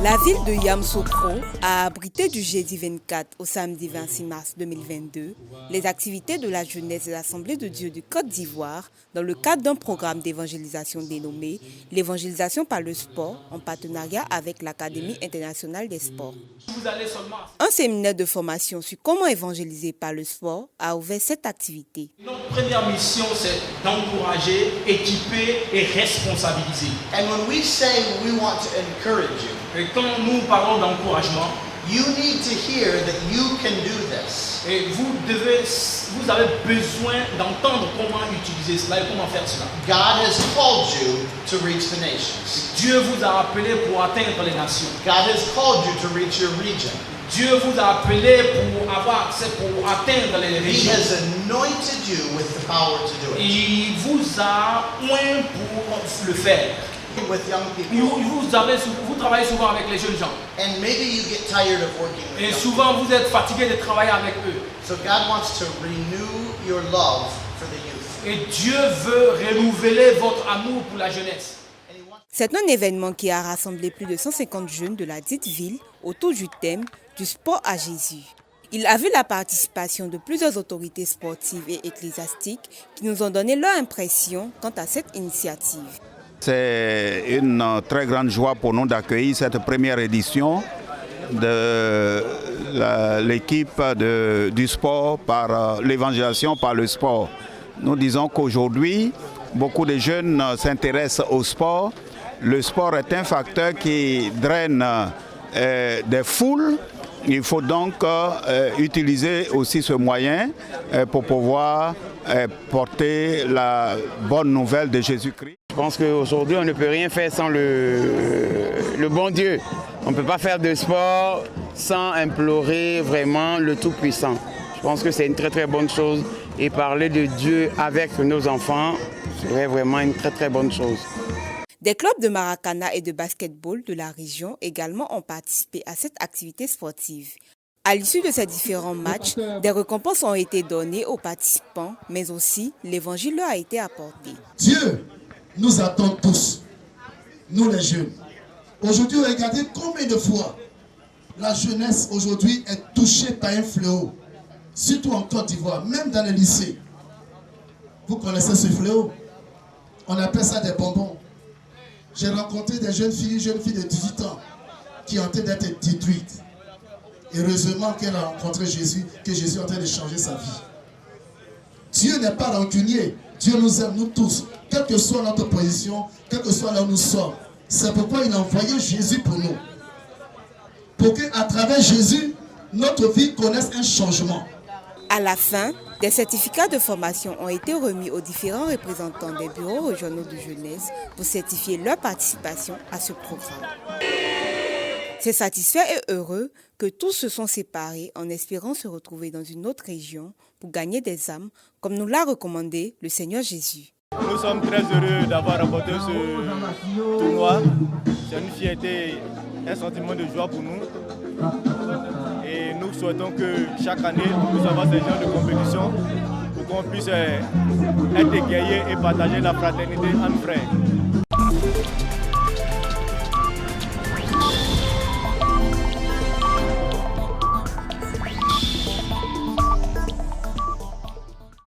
La ville de Yamoussoukro a abrité du jeudi 24 au samedi 26 mars 2022 les activités de la jeunesse de l'Assemblée de Dieu de Côte d'Ivoire dans le cadre d'un programme d'évangélisation dénommé l'évangélisation par le sport en partenariat avec l'Académie internationale des sports. Un séminaire de formation sur comment évangéliser par le sport a ouvert cette activité. Notre première mission, c'est d'encourager, équiper et responsabiliser. And when we say we want to encourage you, Et quand nous parlons d'encouragement, you need to hear that you can do this. et vous avez besoin d'entendre comment utiliser cela et comment faire cela. God has called you to reach the nations. Dieu vous a appelé pour atteindre les nations. God has called you to reach your region. Dieu vous a appelé pour avoir accès, pour atteindre les He régions. has anointed you with the power to do it. Il vous a oint pour le faire. With young people, Vous travaillez souvent avec les jeunes gens. and maybe you get tired of working with Et young souvent vous êtes fatigué de travailler avec eux. people. So God wants to renew your love for the youth. Et Dieu veut renouveler votre amour pour la jeunesse. And He wants C'est un événement qui a rassemblé plus de 150 jeunes de la dite ville autour du thème du sport à Jésus. Il a vu la participation de plusieurs autorités sportives et ecclésiastiques qui nous ont donné leur impression quant à cette initiative. C'est une très grande joie pour nous d'accueillir cette première édition de l'équipe du sport par l'évangélisation par le sport. Nous disons qu'aujourd'hui, beaucoup de jeunes s'intéressent au sport. Le sport est un facteur qui draine des foules. Il faut donc utiliser aussi ce moyen pour pouvoir porter la bonne nouvelle de Jésus-Christ. Je pense qu'aujourd'hui, on ne peut rien faire sans le bon Dieu. On ne peut pas faire de sport sans implorer vraiment le Tout-Puissant. Je pense que c'est une très très bonne chose. Et parler de Dieu avec nos enfants serait vraiment une très très bonne chose. Des clubs de Maracana et de basketball de la région également ont participé à cette activité sportive. À l'issue de ces différents matchs, des récompenses ont été données aux participants, mais aussi l'évangile leur a été apporté. Dieu nous attend tous, nous les jeunes. Aujourd'hui, regardez combien de fois la jeunesse aujourd'hui est touchée par un fléau, surtout en Côte d'Ivoire, même dans les lycées. Vous connaissez ce fléau? On appelle ça des bonbons. J'ai rencontré des jeunes filles de 18 ans qui ont en train d'être détruites. Heureusement qu'elle a rencontré Jésus, que Jésus est en train de changer sa vie. Dieu n'est pas rancunier. Dieu nous aime, nous tous, quelle que soit notre position, quel que soit là où nous sommes. C'est pourquoi il a envoyé Jésus pour nous. Pour qu'à travers Jésus, notre vie connaisse un changement. À la fin, des certificats de formation ont été remis aux différents représentants des bureaux régionaux de jeunesse pour certifier leur participation à ce programme. C'est satisfait et heureux que tous se sont séparés en espérant se retrouver dans une autre région pour gagner des âmes, comme nous l'a recommandé le Seigneur Jésus. Nous sommes très heureux d'avoir remporté ce tournoi. C'est une fierté, un sentiment de joie pour nous. Et nous souhaitons que chaque année, on puisse avoir ces genres de compétition pour qu'on puisse être égayés et partager la fraternité entre frères.